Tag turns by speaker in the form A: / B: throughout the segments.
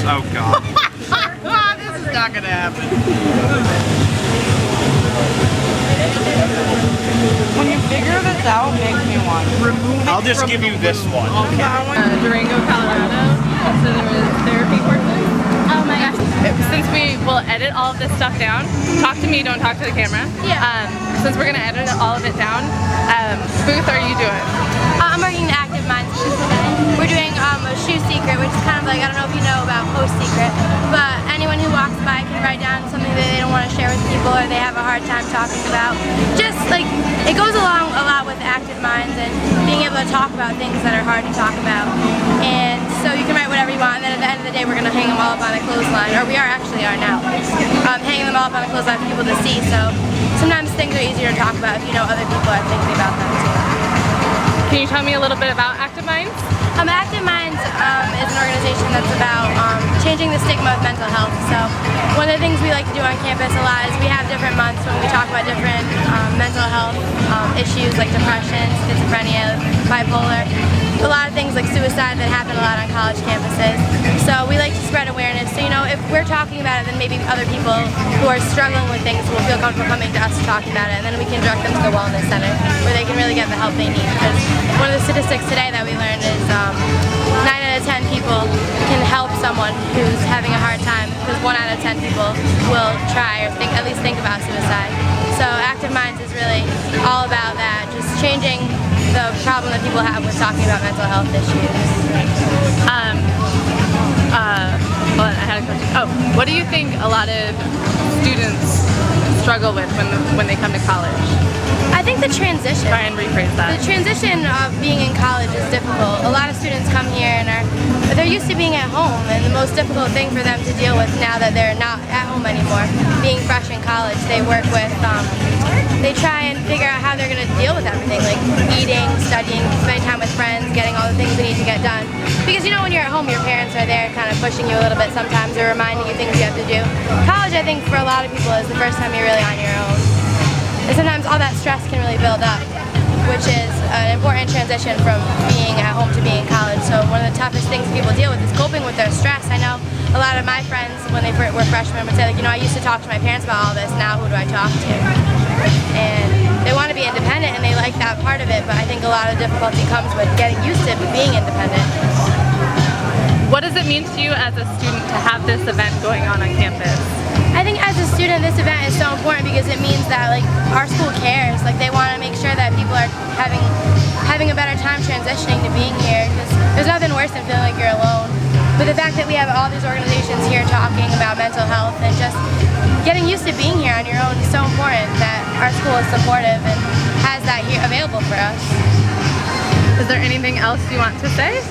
A: Oh god. This is not gonna happen.
B: When you figure this out, it makes me want to remove it.
A: I'll just give you this one.
B: Okay.
C: Durango, Colorado. So there was therapy courses. Oh my gosh. Since we will edit all of this stuff down, talk to me, don't talk to the camera.
D: Yeah.
C: Since we're gonna edit all of it down, Booth, are you doing?
D: I'm working the Active Minds Shoe today. We're doing a shoe secret, which is kind of like, I don't know if you know about Post Secret, but anyone who walks by can write down something that they don't want to share with people or they have a hard time talking about. Just like, it goes along a lot with Active Minds and being able to talk about things that are hard to talk about. And so you can write whatever you want, and then at the end of the day we're going to hang them all up on a clothesline, or we are now. Hanging them all up on a clothesline for people to see, so sometimes things are easier to talk about if you know other people are thinking about them too.
C: Can you tell me a little bit about Active Minds?
D: Active Minds is an organization that's about changing the stigma of mental health. So one of the things we like to do on campus a lot is we have different months when we talk about different mental health issues like depression, schizophrenia, bipolar, a lot of things like suicide that happen a lot on college campuses. So we like to spread awareness. So you know, if we're talking about it, then maybe other people who are struggling with things will feel comfortable coming to us to talk about it, and then we can direct them to the wellness center where they can really get the help they need. Because one of the statistics today that we learned is 9 out of 10 people can help someone who's having a hard time, because 1 out of 10 people will try or at least think about suicide. So Active Minds is really all about that, just changing the problem that people have with talking about mental health issues.
C: Hold on, I had a question. Oh, what do you think a lot of students struggle with when they come to college?
D: I think the transition.
C: Try and rephrase that.
D: The transition of being in college is difficult. A lot of students come here and they're used to being at home, and the most difficult thing for them to deal with now that they're not at home anymore, being fresh in college, they work with, they try and figure out how they're going to deal with everything, like eating, studying, spending time with friends, getting all the things they need to get done. Because you know, when you're at home, your parents are there kind of pushing you a little bit sometimes, or reminding you things you have to do. College, I think, for a lot of people is the first time you're really on your own. And sometimes all that stress can really build up, which is an important transition from being at home to being in college. So one of the toughest things people deal with is coping with their stress. I know a lot of my friends, when they were freshmen, would say, like, you know, I used to talk to my parents about all this, now who do I talk to? And they want to be independent and they like that part of it, but I think a lot of difficulty comes with getting used to being independent.
C: What does it mean to you as a student to have this event going on campus?
D: I think as a student, this event is so important because it means that, like, our school cares. Like, they want to make sure that people are having a better time transitioning to being here, because there's nothing worse than feeling like you're alone. But the fact that we have all these organizations here talking about mental health and just getting used to being here on your own is so important, that our school is supportive and has that here available for us.
C: Is there anything else you want to say?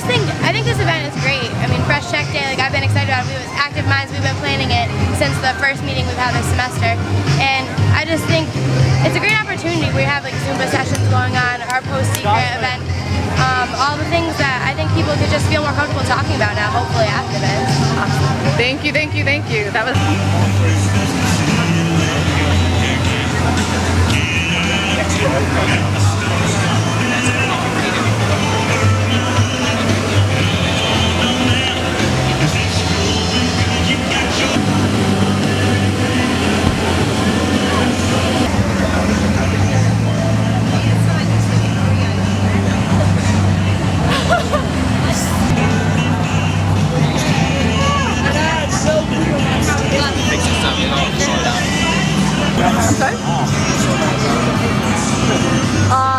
D: I think this event is great. I mean, Fresh Check Day, like, I've been excited about it. It was Active Minds, we've been planning it since the first meeting we've had this semester. And I just think it's a great opportunity. We have, like, Zumba sessions going on, our post-secret event, all the things that I think people could just feel more comfortable talking about now, hopefully, after this.
C: Awesome. Thank you, thank you, thank you. That was...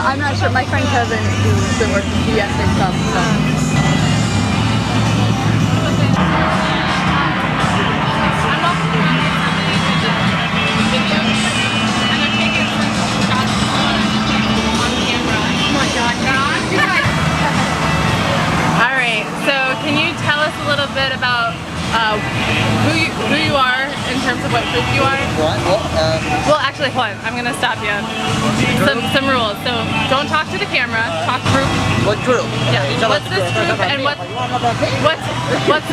E: I'm not sure. My friend Kevin, who's been working with ES and stuff, so.
C: Alright, so can you tell us a little bit about who you are in terms of what group you are? Well, actually, hold on. I'm going to stop you. Some rules. So don't talk to the camera. Talk group.
F: What group?
C: Yeah. What's this group and what's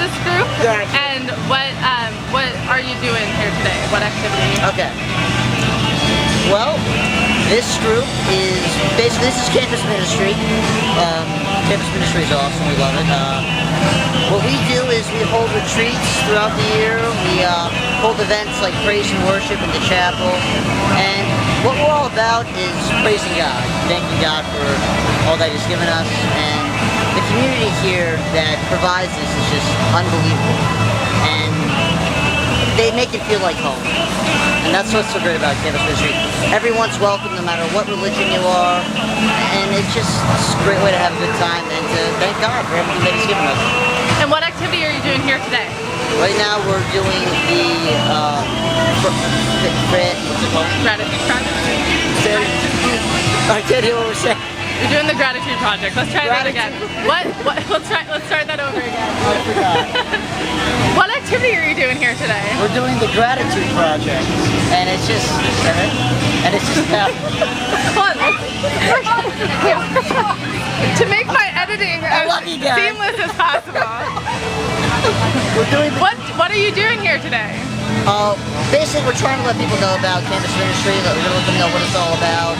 C: this group and what are you doing here today? What activity?
F: Okay. Well, this group is basically, this is campus ministry. Campus ministry is awesome. We love it. What we do is we hold retreats throughout the year. We hold events like praise and worship in the chapel. And what we're all about is praising God, thanking God for all that He's given us. And the community here that provides this is just unbelievable. And they make it feel like home. And that's what's so great about campus ministry. Everyone's welcome no matter what religion you are. And it's just a great way to have a good time and to thank God for everything that He's given us.
C: And what activity are you doing here today?
F: Right now we're doing the, what's it called?
C: Gratitude project.
F: I can't hear what we're saying.
C: You're doing the gratitude project. Let's try that again. What? Let's start that over again.
F: I forgot.
C: What activity are you doing here today?
F: We're doing the gratitude project, and it's just,
C: Hold on. To make my editing as
F: lucky guy.
C: seamless as possible.
F: We're doing.
C: What are you doing here today?
F: Basically, we're trying to let people know about campus ministry. We're going to let them know what it's all about,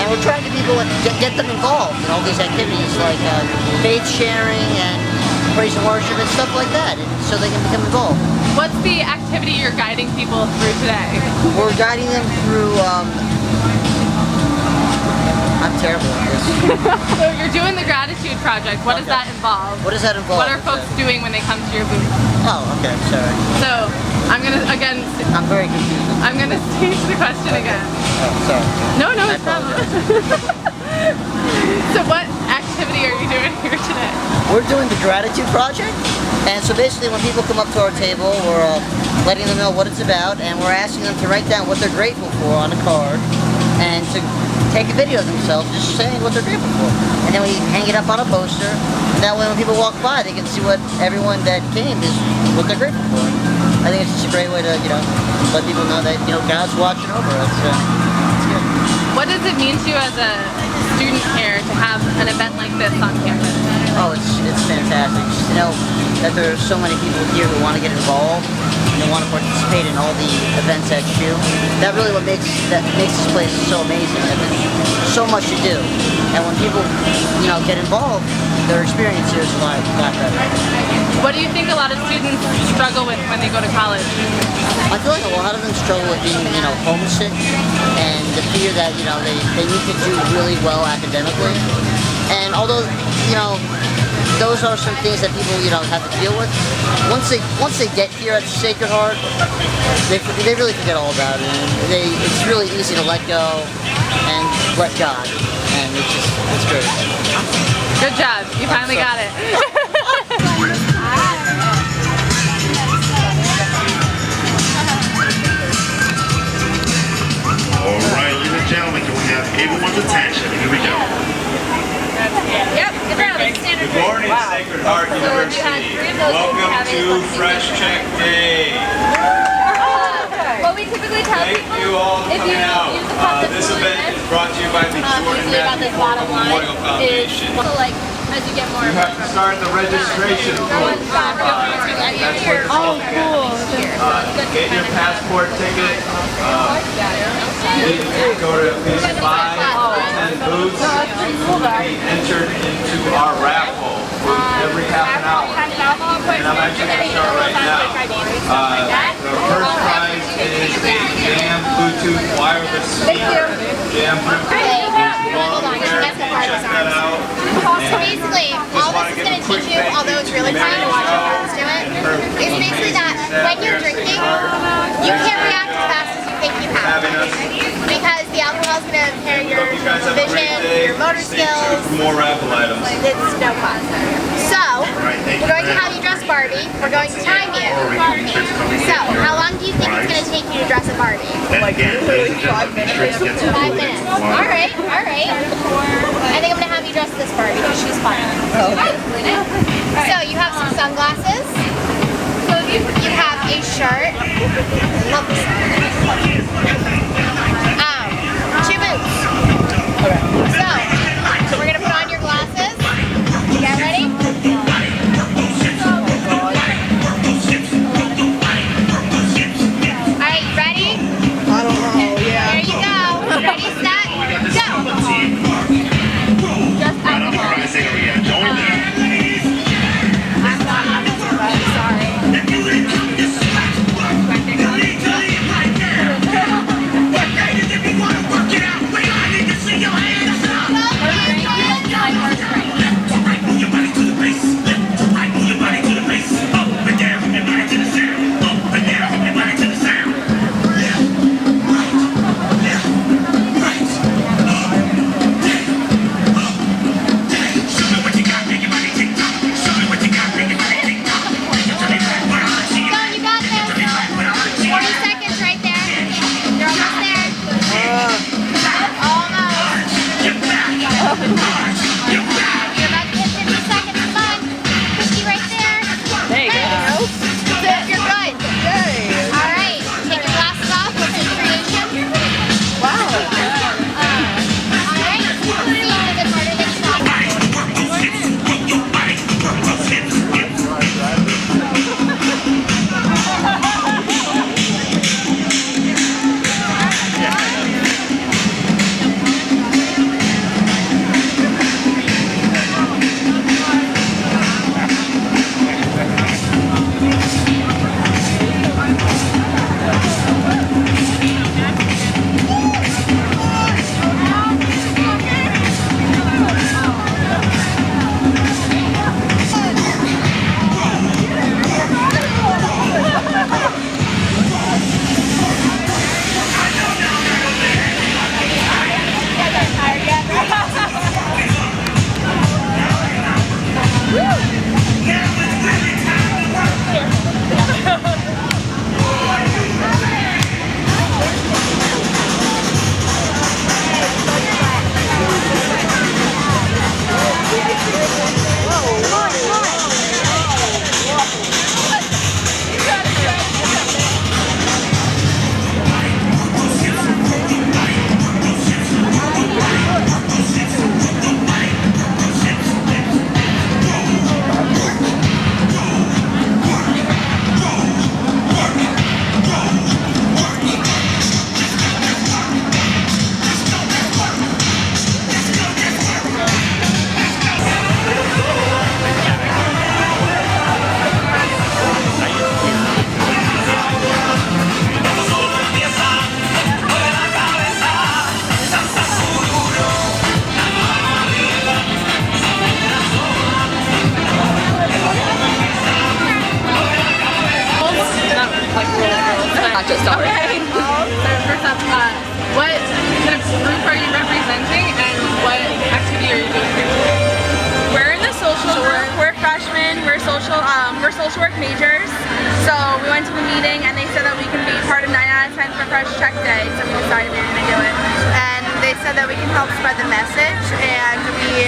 F: and we're trying to get people get them involved in all these activities like faith sharing and praise and worship and stuff like that, and so they can become involved.
C: What's the activity you're guiding people through today?
F: We're guiding them through. I'm terrible at this.
C: So you're doing the gratitude project. What does that involve?
F: What does that involve?
C: What are folks doing when they come to your booth?
F: Oh, okay, sorry.
C: So I'm gonna
F: I'm very confused.
C: I'm gonna stage the question again.
F: Oh, sorry.
C: No, it's not. So what activity are you doing here today?
F: We're doing the gratitude project, and so basically when people come up to our table, we're letting them know what it's about, and we're asking them to write down what they're grateful for on a card, and to take a video of themselves just saying what they're grateful for. And then we hang it up on a poster, and that way when people walk by, they can see what everyone that came is, what they're grateful for. I think it's just a great way to, let people know that, God's watching over us. It's good.
C: What does it mean to you as a student here to have an event like this on campus?
F: Oh, it's fantastic. Just to know that there are so many people here who want to get involved and they want to participate in all the events that you do. That really makes this place so amazing. That there's so much to do, and when people, get involved, their experience here is a lot better.
C: What do you think a lot of students struggle with when they go to college?
F: I feel like a lot of them struggle with being, homesick and the fear that, they need to do really well academically. And although, those are some things that people, have to deal with. Once they get here at Sacred Heart, they really forget all about it. And it's really easy to let go and let God. And it's great.
C: Good job. You finally got it.
G: Alright, ladies and gentlemen, can we have everyone's attention? Here we go.
C: Yep.
H: Good morning, Sacred Heart University. Welcome to Fresh Check Day.
D: What we typically tell
H: Thank
D: people,
H: you all for
D: if you
H: coming out.
D: use the cup
H: This event is brought to you by the Jordan Matthew Ford Memorial Foundation.
D: so like as you get more.
H: You have to start the registration form. That's what
C: Oh, cool.
H: get your passport ticket. Go to these 5 or 10 booths to be entered into our raffle every half an hour. And I'm actually going to start right now. The first prize is a Jam Bluetooth wireless speaker. Jam Bluetooth. Check that out.
D: So basically, all this is going to teach you, although it's really funny to watch your friends do it, is basically that when you're drinking, you can't react as fast as you think you have to. Because the alcohol is going to impair your vision, your motor skills.
H: More raffle items.
D: It's no fun. So, we're going to have you dress Barbie. We're going to time you. So, how long do you think it's going to take you to dress a Barbie?
G: Like literally 5 minutes.
D: 5 minutes. Alright. I think I'm going to have you dress this Barbie because she's fun. So, you have some sunglasses. You have a shirt. Love this. 2 boots. So, we're going to put on your glasses. You guys ready? Alright, you ready?
B: I don't know, yeah.
D: There you go. Ready, set, go. Just
G: I'm trying to say, yeah, don't
E: Sorry.
C: Okay. So first up, what kind of group are you representing and what activity are you doing here today?
I: We're in the social work. We're freshmen. We're social work majors. So we went to the meeting and they said that we can be part of 9 out of 10 for Fresh Check Day. So we decided we were going to do it. And they said that we can help spread the message, and we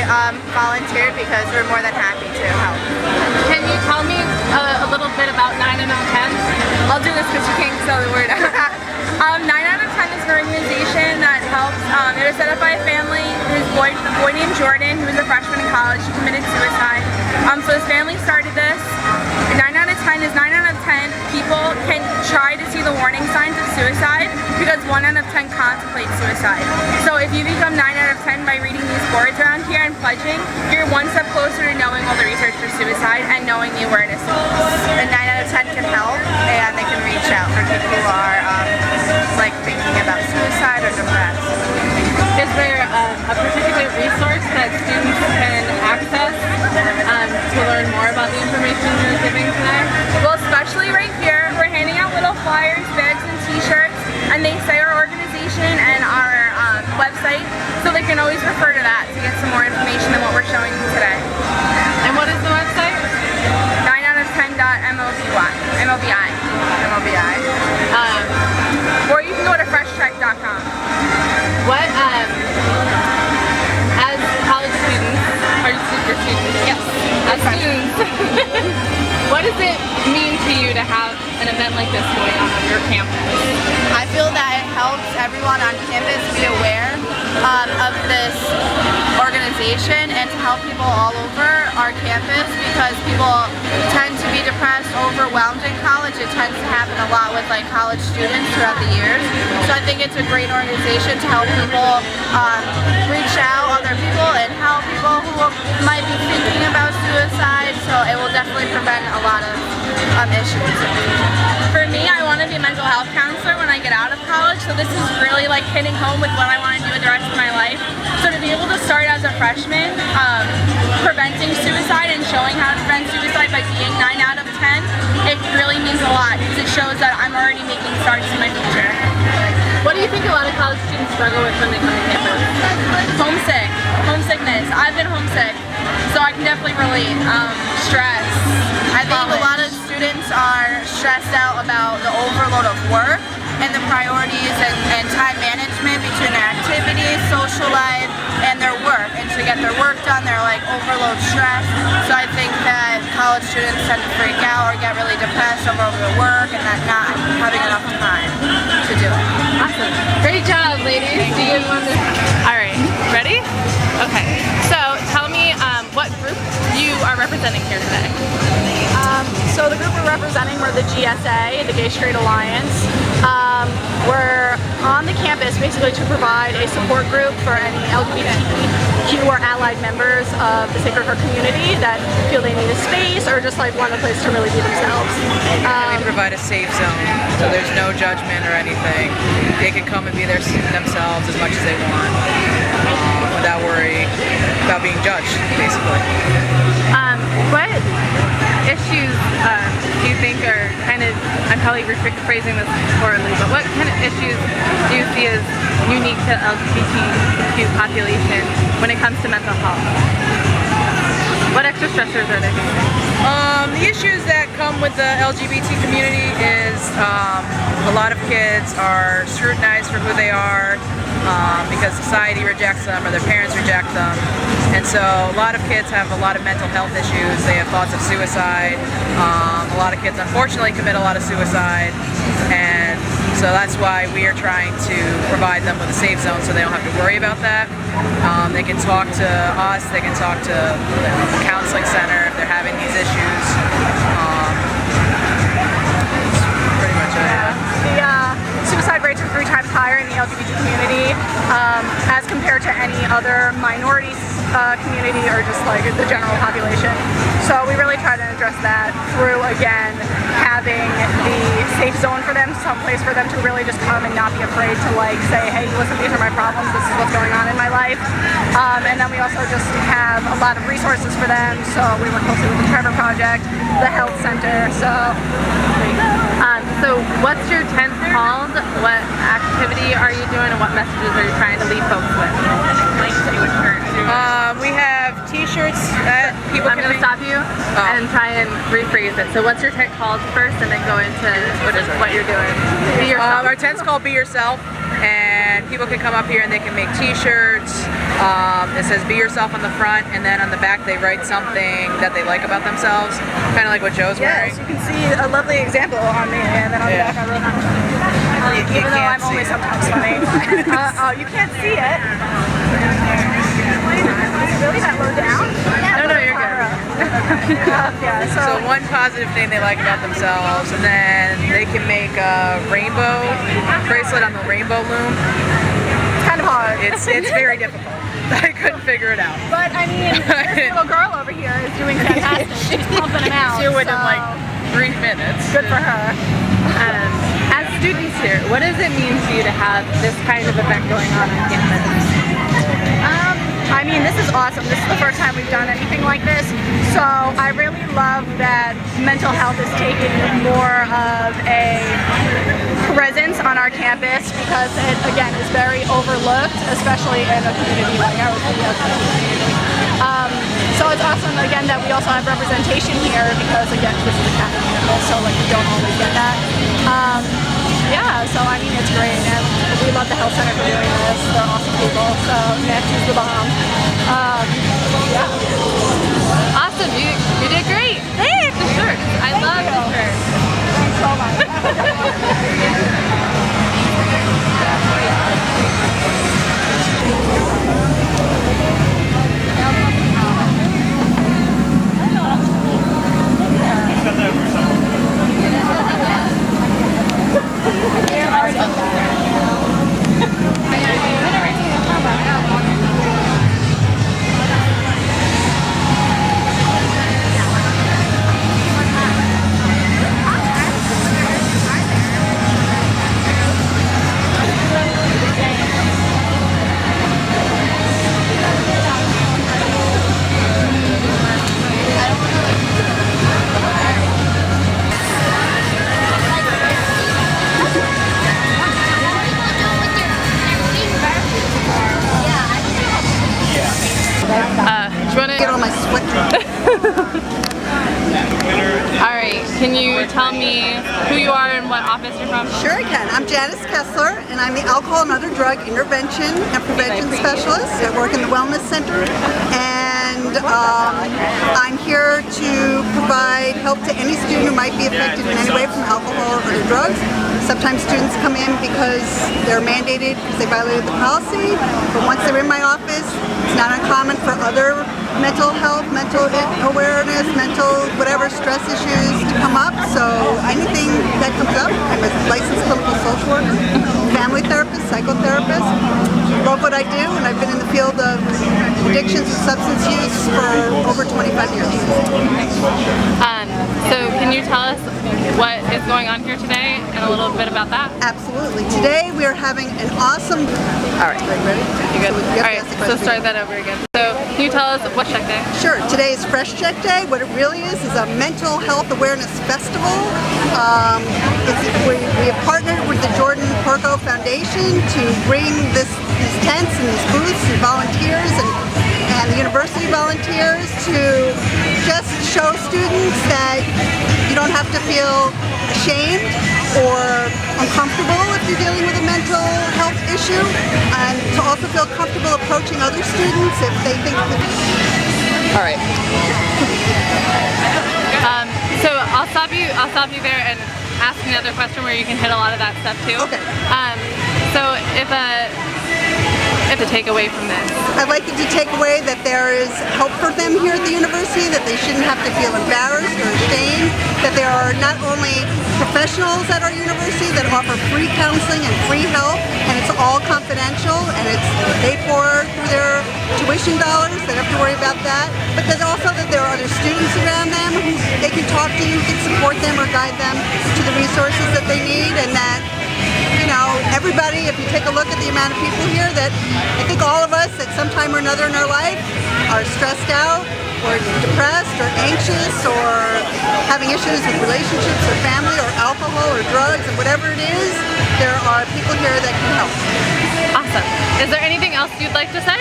I: volunteered because we're more than happy to help.
C: Can you tell me a little bit about 9 out of 10?
I: I'll do this because you can't spell the word. 9 out of 10 is an organization that helps. It was set up by a family. His boy named Jordan, who was a freshman in college. He committed suicide. So his family started this. 9 out of 10 is 9 out of 10 people can try to see the warning signs of suicide because 1 out of 10 contemplate suicide. So if you become 9 out of 10 by reading these boards around here and pledging, you're one step closer to knowing all the research for suicide and knowing the awareness of this. And 9 out of 10 can help, and they can reach out for people who are like thinking about suicide or depressed.
C: Is there a particular resource that students can access to learn more about the information you're giving today?
I: Well, especially right here, we're handing out little flyers, bags, and t-shirts, and they say our organization and our website, so they can always refer to that to get some more information than what we're showing you today.
C: And what is the website?
I: 9 out of 10.mobi. Or you can go to freshcheck.com.
C: What, as college students, or your students? Yes. As students, what does it mean to you to have an event like this going on your campus?
I: I feel that it helps everyone on campus be aware of this organization and to help people all over our campus, because people tend to be depressed, overwhelmed in college. It tends to happen a lot with like college students throughout the years. So I think it's a great organization to help people reach out other people and help people who might be thinking about suicide. So it will definitely prevent a lot of issues. For me, I want to be a mental health counselor when I get out of college, so this is really like hitting home with what I want to do with the rest of my life. So to be able to start as a freshman, preventing suicide and showing how to prevent suicide by being 9 out of 10, it really means a lot because it shows that I'm already making starts in my future.
C: What do you think a lot of college students struggle with when they come to campus?
I: Homesickness. I've been homesick, so I can definitely relate. Stress. I think a lot of students are stressed out about the overload of work and the priorities and time management between their activities, social life, and their work. And to get their work done, they're like overload stress. So I think that college students tend to freak out or get really depressed over their work and that not having enough time to do it.
C: Awesome. Great job, ladies. Do you want to... All right. Ready? Okay. So tell me what group you are representing here today.
E: So the group we're representing, we're the GSA, the Gay Straight Alliance. We're on the campus basically to provide a support group for any LGBTQ or allied members of the Sacred Heart community that feel they need a space or just like want a place to really be themselves.
B: We provide a safe zone, so there's no judgment or anything. They can come and be themselves as much as they want without worry about being judged, basically.
C: What issues do you think are kind of, I'm probably phrasing this poorly, but what kind of issues do you see as unique to LGBTQ population when it comes to mental health? What extra stressors are there?
B: The issues that come with the LGBT community is a lot of kids are scrutinized for who they are because society rejects them or their parents reject them. And so a lot of kids have a lot of mental health issues. They have thoughts of suicide. A lot of kids unfortunately commit a lot of suicide. And so that's why we are trying to provide them with a safe zone so they don't have to worry about that. They can talk to us, they can talk to the counseling center if they're having these issues. That's pretty much it.
E: The suicide rates are 3 times higher in the LGBT community as compared to any other minority community or just like the general population. So we really try to address that through, again, having the safe zone for them, some place for them to really just come and not be afraid to like say, hey, listen, these are my problems, this is what's going on in my life. And then we also just have a lot of resources for them. So we work closely with the Trevor Project, the Health Center. So there you go.
C: So what's your tent called? What activity are you doing and what messages are you trying to leave folks with?
B: We have t-shirts that people
C: I'm
B: can
C: going to stop you and try and rephrase it. So what's your tent called first and then go into what you're doing? Be yourself.
B: Our tent's called Be Yourself, and people can come up here and they can make t-shirts. It says Be Yourself on the front, and then on the back they write something that they like about themselves, kind of like what Joe's wearing.
E: Yes, you can see a lovely example on me, and then on the back I wrote even though I'm only sometimes funny. You can't see it. Really that low down?
B: No, you're good.
E: Yeah,
B: So one positive thing they like about themselves, and then they can make a rainbow bracelet on the rainbow loom.
E: it's kind of hard.
B: It's very difficult. I couldn't figure it out.
E: But I mean, this little girl over here is doing fantastic. She's pumping them out.
B: She would in
E: so
B: like 3 minutes.
E: good for her.
C: As students here, what does it mean to you to have this kind of event going on campus?
E: I mean, this is awesome. This is the first time we've done anything like this. So I really love that mental health is taking more of a presence on our campus because it, again, is very overlooked, especially in a community like ours. So it's awesome, again, that we also have representation here because, again, this is a Catholic campus, so like we don't always get that. Yeah, so I mean, it's great, and we love the health center for doing this. They're awesome people, so Nick is the bomb. Yeah.
C: Awesome, you did great. Thanks. The shirt. I love the shirt.
E: Thanks so much.
C: Alright, can you tell me who you are and what office you're from?
J: Sure I can. I'm Janice Kessler, and I'm the Alcohol and Other Drug Intervention and Prevention Specialist. I work in the Wellness Center, and I'm here to provide help to any student who might be affected in any way from alcohol or other drugs. Sometimes students come in because they're mandated because they violated the policy, but once they're in my office, it's not uncommon for other mental health, mental awareness, mental whatever stress issues to come up. So anything that comes up, I'm a licensed clinical social worker, family therapist, psychotherapist. Love what I do, and I've been in the field of addictions and substance use for over 25 years.
C: So can you tell us what is going on here today and a little bit about that?
J: Absolutely. Today we are having an awesome...
C: All right.
J: Ready?
C: You good? All right, so start that over again. So can you tell us what's Check Day?
J: Sure. Today is Fresh Check Day. What it really is a mental health awareness festival. We have partnered with the Jordan Porco Foundation to bring these tents and these booths and volunteers and the university volunteers to just show students that you don't have to feel ashamed or uncomfortable if you're dealing with a mental health issue, and to also feel comfortable approaching other students if they think that...
C: All right. So I'll stop you there and ask another question where you can hit a lot of that stuff too.
J: Okay.
C: So if to take away from this?
J: I'd like you to take away that there is help for them here at the university, that they shouldn't have to feel embarrassed or ashamed, that there are not only professionals at our university that offer free counseling and free help, and it's all confidential, and it's paid for through their tuition dollars. They don't have to worry about that. But there's also that there are other students around them who they can talk to, who can support them or guide them to the resources that they need, and that, you know, everybody, if you take a look at the amount of people here, that I think all of us at some time or another in our life are stressed out, or depressed or anxious or having issues with relationships or family or alcohol or drugs or whatever it is, there are people here that can help.
C: Awesome. Is there anything else you'd like to say?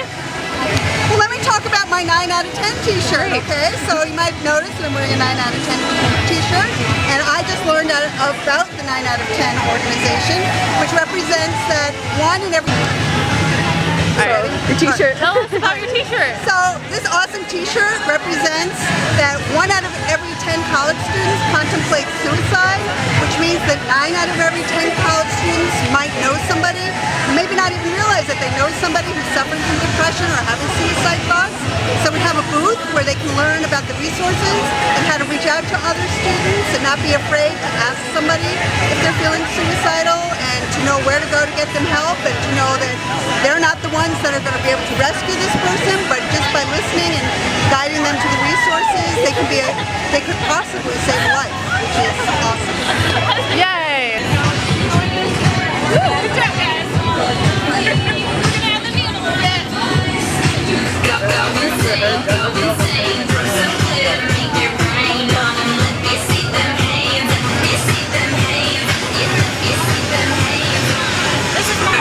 J: Well, let me talk about my 9 out of 10 t-shirt, okay? So you might notice that I'm wearing a 9 out of 10 t-shirt, and I just learned about the 9 out of 10 organization, which represents that one in every...
C: Your t-shirt. Tell us about your t-shirt.
J: So this awesome t-shirt represents that 1 out of every 10 college students contemplates suicide, which means that 9 out of every 10 college students might know somebody, maybe not even realize that they know somebody who's suffering from depression or having suicide thoughts. So we have a booth where they can learn about the resources and how to reach out to other students and not be afraid to ask somebody if they're feeling suicidal, and to know where to go to get them help, and to know that they're not the ones that are going to be able to rescue this person, but just by listening and guiding them to the resources, they could possibly save a life, which is awesome.
C: Yay!
K: Good job, guys. We're gonna have the meal a little bit. Go insane, go insane. Some glitter, make it rain on them. Let me see them hands. Let me see them hands. Yeah, let me see them hands. This is my.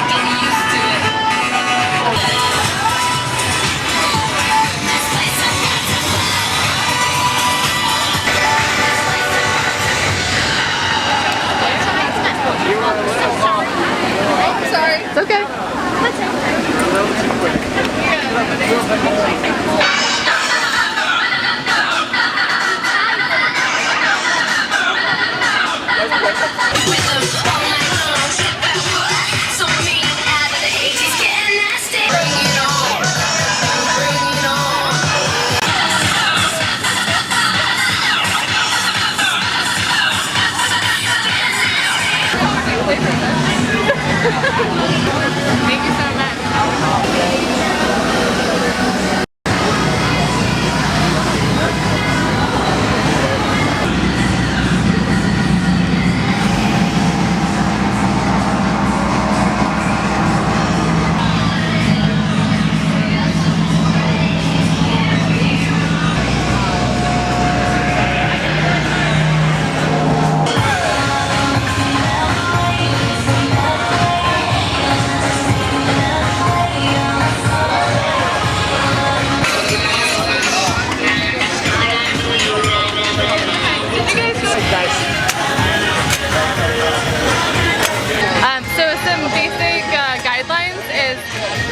K: Get used to it.
C: Sorry. It's okay. Thank you so much.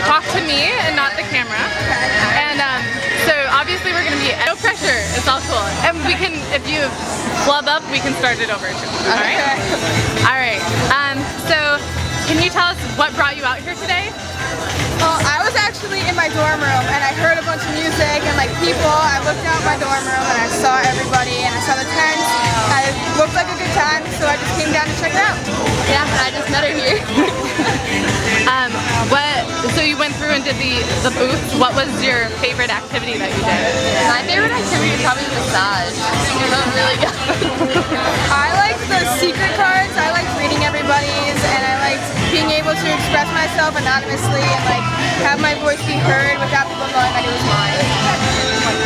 C: talk to me and not the camera. And so obviously we're going to be, no pressure, it's all cool. And we can, if you flub up, we can start it over too. Alright? Alright. So can you tell us what brought you out here today?
E: Well, I was actually in my dorm room and I heard a bunch of music and like people. I looked out my dorm room and I saw everybody and I saw the tents. It looked like a good time, so I just came down to check it out.
C: Yeah, I just met her here. So you went through and did the booths. What was your favorite activity that you did?
I: My favorite activity is probably massage. It felt really good.
E: I liked the secret cards. I liked reading everybody's, and I liked being able to express myself anonymously and like have my voice be heard without people knowing that it was mine.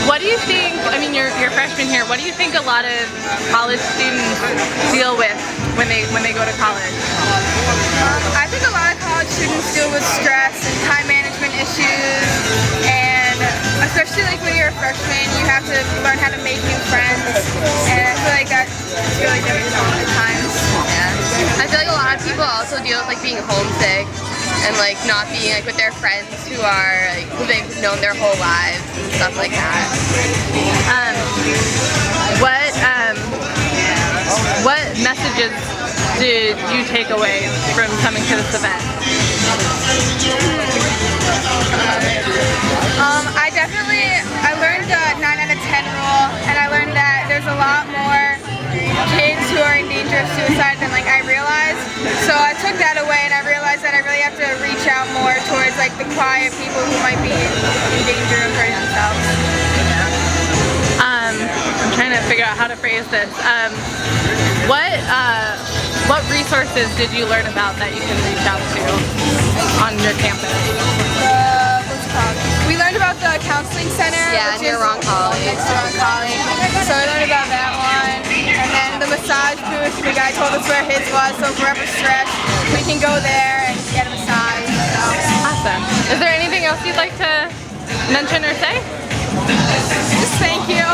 C: What do you think, I mean you're freshman here, what do you think a lot of college students deal with when they go to college?
E: I think a lot of college students deal with stress and time management issues, and especially like when you're a freshman, you have to learn how to make new friends, and I feel like that's really difficult at times.
I: Yeah. I feel like a lot of people also deal with like being homesick and like not being like with their friends who are like who they've known their whole lives and stuff like that.
C: What messages did you take away from coming to this event?
E: I learned the 9 out of 10 rule, and I learned that there's a lot more kids who are in danger of suicide than like I realized. So I took that away and I realized that I really have to reach out more towards like the quiet people who might be in danger of hurting themselves.
C: I'm trying to figure out how to phrase this. What resources did you learn about that you can reach out to on your campus?
E: The
I: Yeah, near Roncalli.
E: So I learned about that one. And then the massage booth, the guy told us where his was, so if we're ever stretched, we can go there and get a massage. So.
C: Awesome. Is there anything else you'd like to mention or say?
E: Just thank you.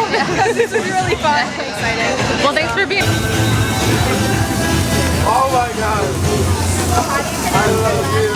E: This was really fun. I'm excited.
C: Well, thanks for being.
H: Oh my God. I love you.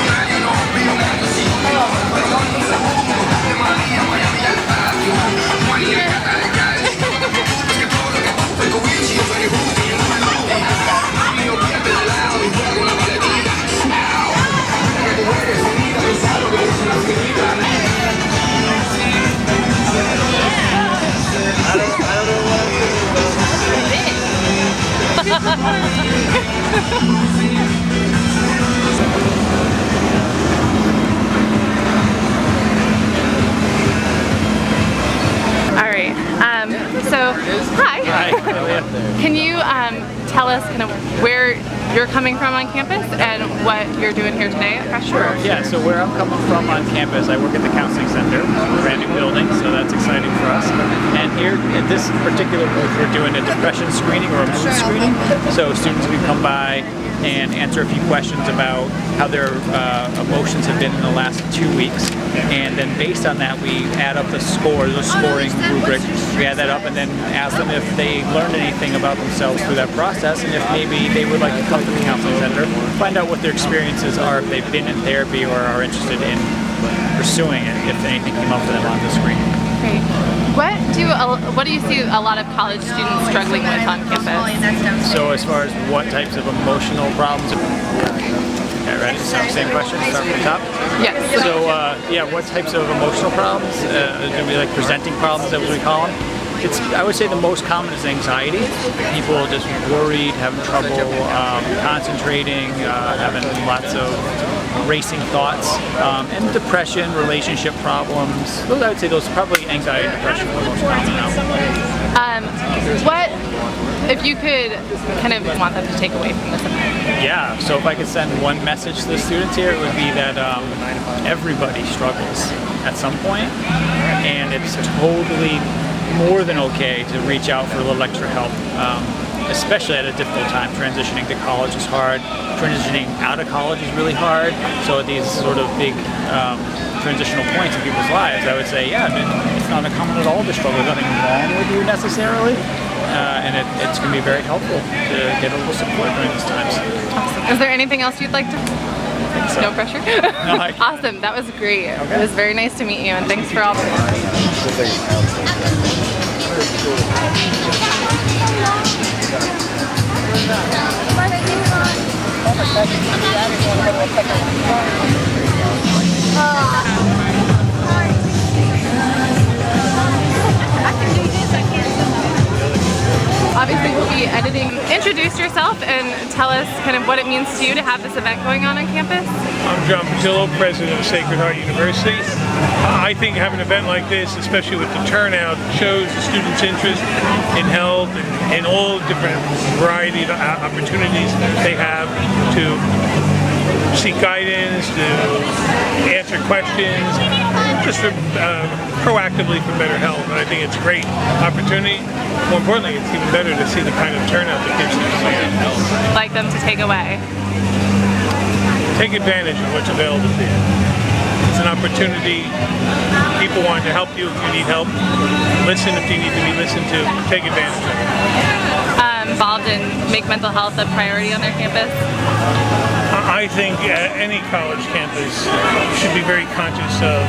C: Alright, so, hi. Can you tell us kind of where you're coming from on campus and what you're doing here today at Fresh?
L: Sure, yeah, so where I'm coming from on campus, I work at the Counseling Center, a brand new building, so that's exciting for us. And here, in this particular booth, we're doing a depression screening or a mood screening. So students can come by and answer a few questions about how their emotions have been in the last 2 weeks. And then based on that, we add up the scores, the scoring rubric. We add that up and then ask them if they learned anything about themselves through that process, and if maybe they would like to come to the Counseling Center, find out what their experiences are, if they've been in therapy or are interested in pursuing it, if anything came up for them on the screen.
C: Great. What do you see a lot of college students struggling with on campus?
L: So as far as what types of emotional problems? Okay, ready? So same question, start from the top?
C: Yes.
L: So yeah, what types of emotional problems? Do we like presenting problems, as we call them? I would say the most common is anxiety. People are just worried, having trouble concentrating, having lots of racing thoughts, and depression, relationship problems. Those, I would say those probably anxiety and depression are the most common now.
C: What, if you could kind of want them to take away from this event?
L: Yeah, so if I could send one message to the students here, it would be that everybody struggles at some point, and it's totally more than okay to reach out for a little extra help, especially at a difficult time. Transitioning to college is hard. Transitioning out of college is really hard. So at these sort of big transitional points in people's lives, I would say, yeah, it's not uncommon at all to struggle. There's nothing wrong with you necessarily, and it's going to be very helpful to get a little support during these times.
C: Awesome. Is there anything else you'd like to? So. No pressure?
L: No,
C: awesome, that was great. Okay. It was very nice to meet you, and thanks for all the Obviously we'll be editing. Introduce yourself and tell us kind of what it means to you to have this event going on campus.
M: I'm John Patillo, president of Sacred Heart University. I think having an event like this, especially with the turnout, shows the students' interest in health and all different variety of opportunities they have to seek guidance, to answer questions, just for, proactively for better health. And I think it's a great opportunity. More importantly, it's even better to see the kind of turnout that gives them health.
C: Like them to take away.
M: Take advantage of what's available to you. It's an opportunity. People want to help you if you need help. Listen if you need to be listened to. Take advantage of it.
C: Involved in make mental health a priority on their campus?
M: I think any college campus should be very conscious of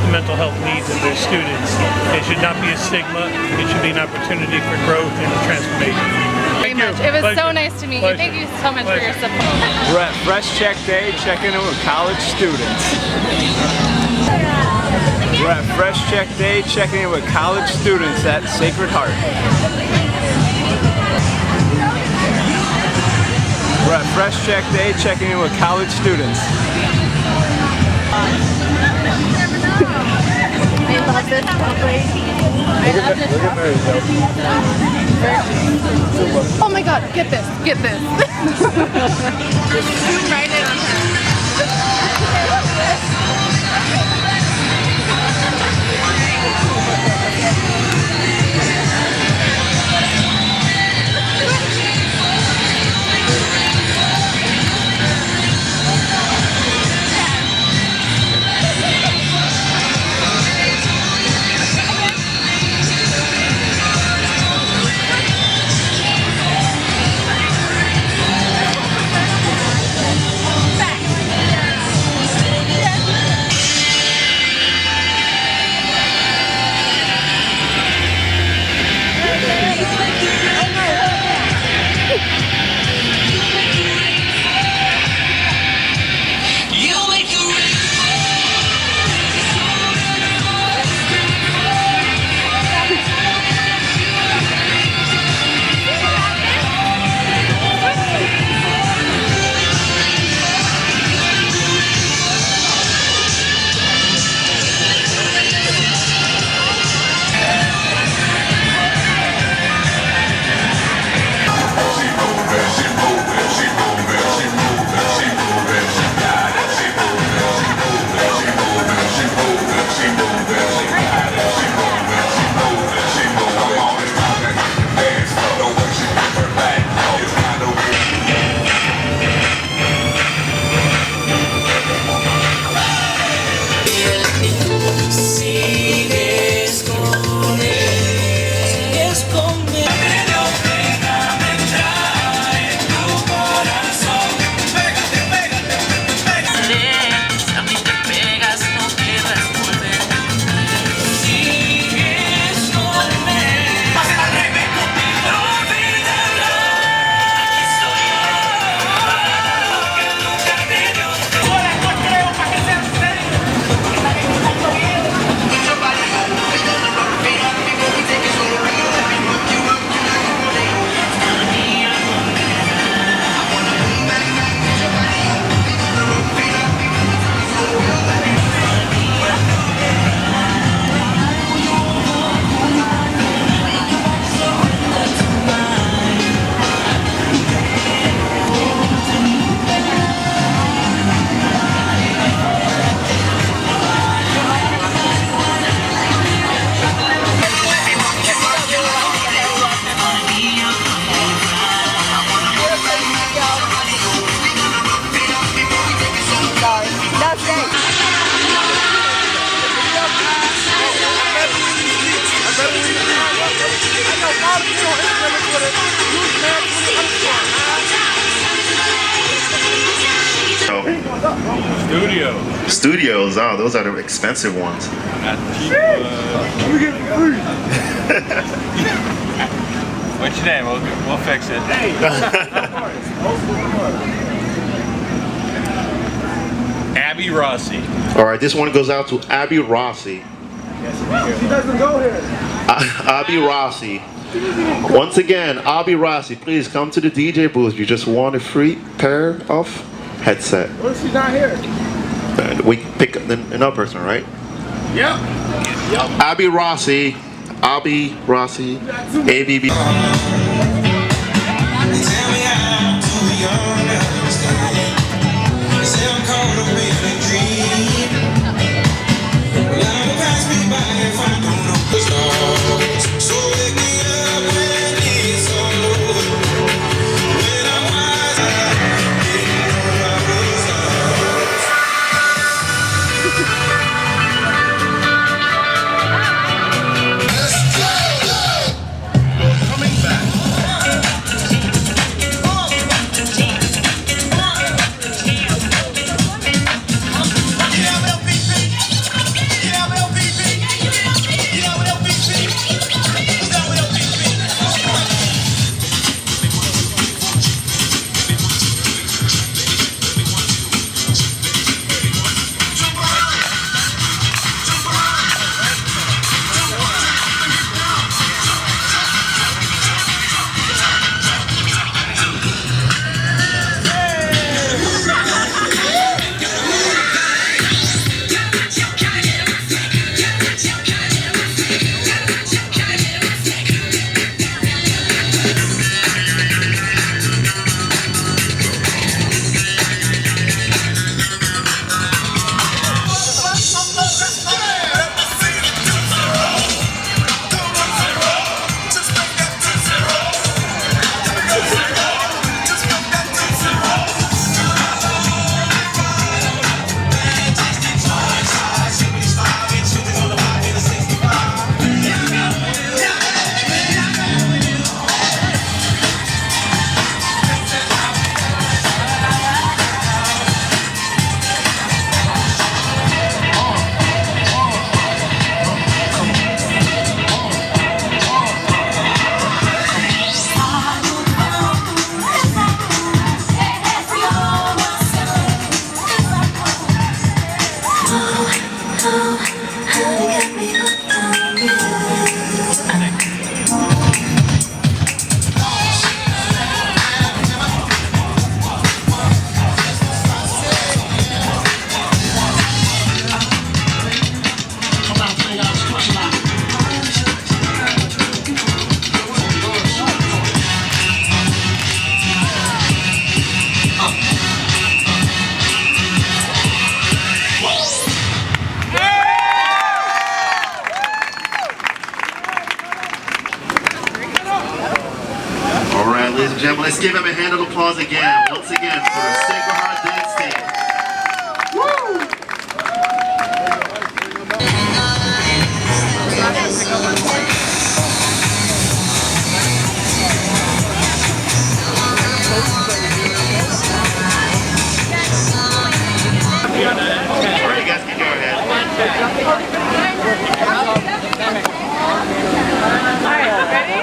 M: the mental health needs of their students. It should not be a stigma. It should be an opportunity for growth and transformation.
C: Very much. It was so nice to meet you. Thank you so much for your support.
H: We're at Fresh Check Day, checking in with college students. We're at Fresh Check Day, checking in with college students at Sacred Heart. We're at Fresh Check Day, checking in with college students.
E: I love this celebration.
C: Oh my god, get this, get this. Zoom right in on her.
N: follow me on Instagram and Twitter.
G: Studios, oh, those are the expensive ones.
H: What's your name? We'll fix it. Abby Rossi.
G: All right, this one goes out to Abby Rossi.
N: She doesn't go here.
G: Abby Rossi. Once again, Abby Rossi, please come to the DJ booth. You just won a free pair of headset.
N: What if she's not here?
G: We pick another person, right?
N: Yep.
G: Abby Rossi. Abby Rossi. ABB. Ladies and gentlemen, let's give him a hand of applause again, once again, for the Sacred Heart Dance Team. Woo! All right, you guys can go ahead.
B: All right, ready?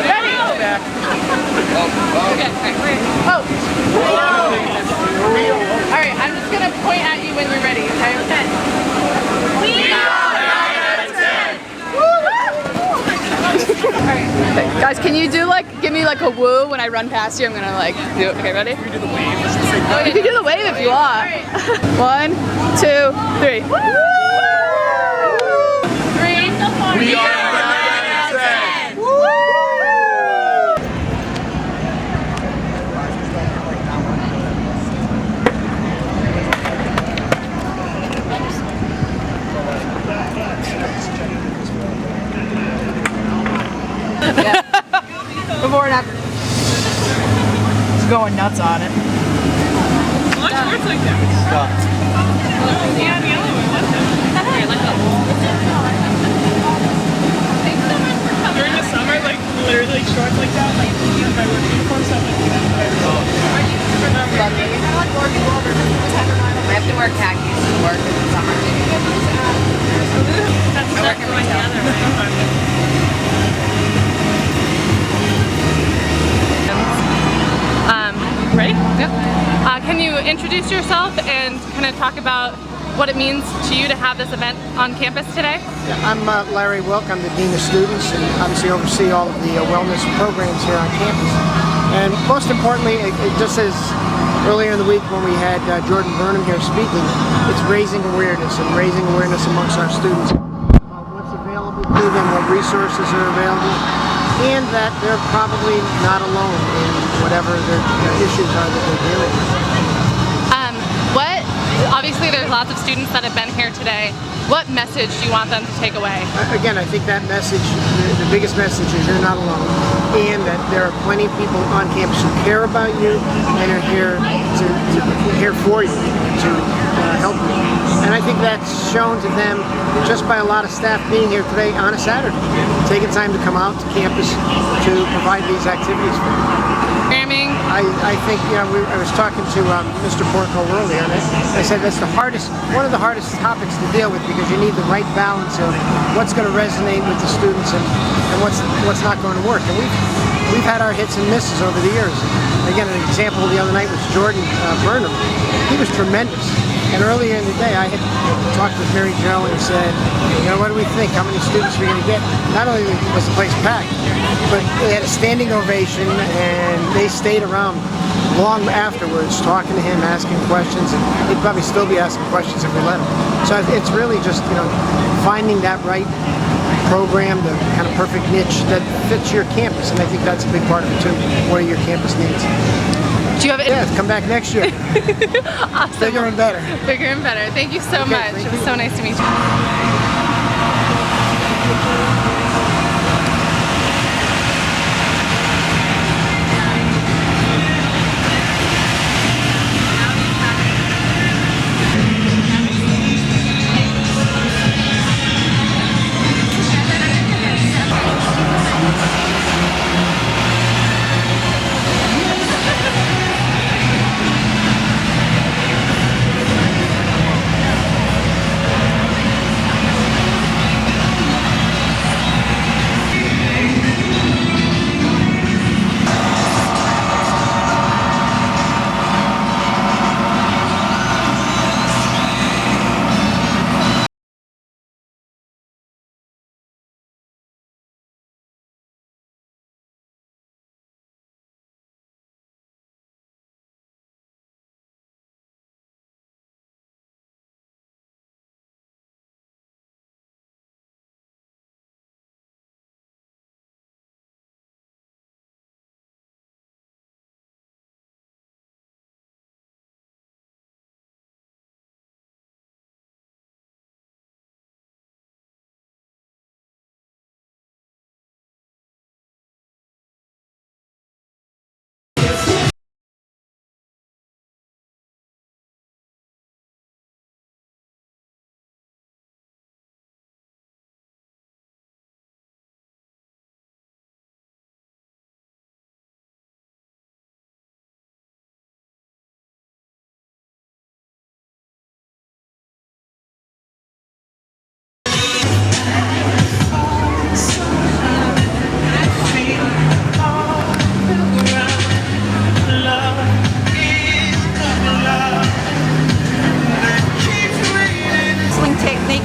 B: Ready? Okay. Oh. All right, I'm just gonna point at you when you're ready. Okay. Okay. We are
E: All right, guys, can you do give me a woo when I run past you? I'm gonna do it. Okay, ready? Can you do the wave? Oh, you can do the wave if you want. 1, 2, 3. Woo!
B: 3.
N: We are
B: Before and after. He's going nuts on it.
C: Watch words like that.
B: Stop.
C: Yeah, the other one. During the summer.
B: wear khakis to work in the summer.
C: That's not going the other way. Ready? Yep. Can you introduce yourself and kind of talk about what it means to you to have this event on campus today?
O: Yeah, I'm Larry Wilk. I'm the Dean of Students and obviously oversee all of the wellness programs here on campus. And most importantly, just as earlier in the week when we had Jordan Burnham here speaking, it's raising awareness amongst our students about what's available to them, what resources are available, and that they're probably not alone in whatever their issues are that they're dealing with.
C: Obviously there's lots of students that have been here today. What message do you want them to take away?
O: Again, I think that message, the biggest message is you're not alone, and that there are plenty of people on campus who care about you and are here here for you, to help you. And I think that's shown to them just by a lot of staff being here today on a Saturday, taking time to come out to campus to provide these activities for them. I think, I was talking to Mr. Porco earlier, and I said that's one of the hardest topics to deal with, because you need the right balance of what's going to resonate with the students and what's not going to work. And we've had our hits and misses over the years. Again, an example the other night was Jordan Burnham. He was tremendous. And earlier in the day, I had talked with Mary Jo and said, what do we think? How many students are we going to get? Not only was the place packed, but they had a standing ovation, and they stayed around long afterwards talking to him, asking questions, and he'd probably still be asking questions if we let him. So it's really just, finding that right program, the kind of perfect niche that fits your campus, and I think that's a big part of it too, what your campus needs.
C: Do you have it?
O: Yeah, come back next year.
C: Awesome.
O: Bigger and better.
C: Bigger and better. Thank you so much. It was so nice to meet you.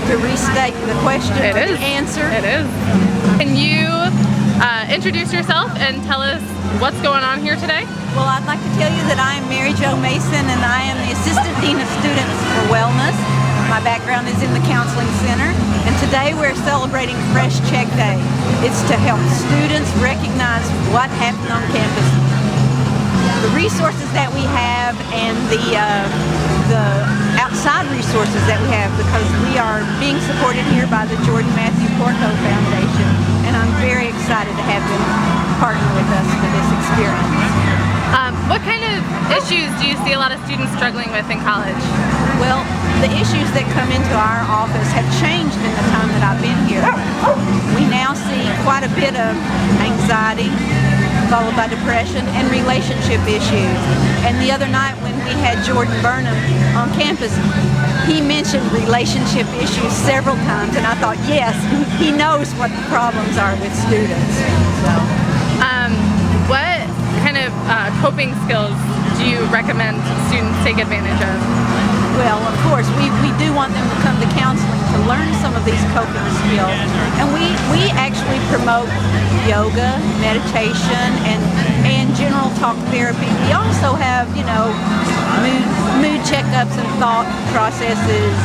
P: To restate the question or the answer.
C: It is. Can you introduce yourself and tell us what's going on here today?
P: Well, I'd like to tell you that I am Mary Jo Mason, and I am the Assistant Dean of Students for Wellness. My background is in the Counseling Center, and today we're celebrating Fresh Check Day. It's to help students recognize what happened on campus, the resources that we have, and the outside resources that we have, because we are being supported here by the Jordan Matthew Porco Foundation, and I'm very excited to have them partner with us for this experience.
C: What kind of issues do you see a lot of students struggling with in college?
P: Well, the issues that come into our office have changed in the time that I've been here. We now see quite a bit of anxiety, followed by depression and relationship issues. And the other night when we had Jordan Burnham on campus, he mentioned relationship issues several times, and I thought, yes, he knows what the problems are with students. So.
C: What kind of coping skills do you recommend students take advantage of?
P: Well, of course, we do want them to come to counseling to learn some of these coping skills. And we actually promote yoga, meditation, and general talk therapy. We also have, you know, mood checkups and thought processes.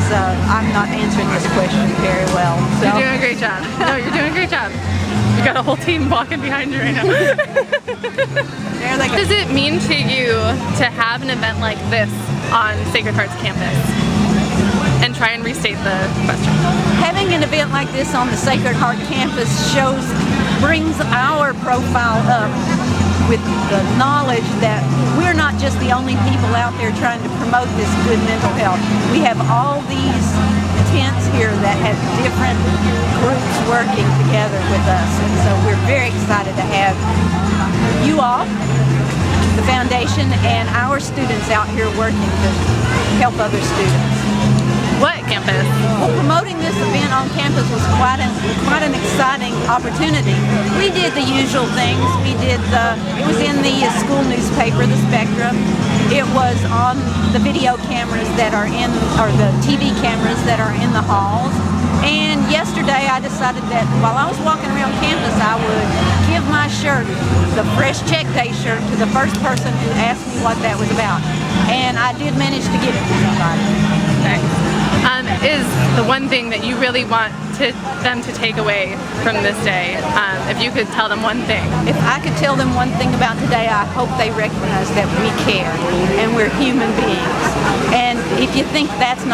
P: I'm not answering this question very well. So.
C: You're doing a great job. No, you're doing a great job. You got a whole team walking behind you right now. What does it mean to you to have an event like this on Sacred Heart's campus? And try and restate the question.
P: Having an event like this on the Sacred Heart campus brings our profile up with the knowledge that we're not just the only people out there trying to promote this good mental health. We have all these tents here that have different groups working together with us, and so we're very excited to have you all, the foundation, and our students out here working to help other students.
C: What campus?
P: Well, promoting this event on campus was quite an exciting opportunity. We did the usual things. It was in the school newspaper, The Spectrum. It was on the video cameras that are in, or the TV cameras that are in the halls. And yesterday I decided that while I was walking around campus, I would give my shirt, the Fresh Check Day shirt, to the first person who asked me what that was about. And I did manage to give it to somebody.
C: Thanks. Is the one thing that you really want them to take away from this day? If you could tell them one thing.
P: If I could tell them one thing about today, I hope they recognize that we care and we're human beings. And if you think that's not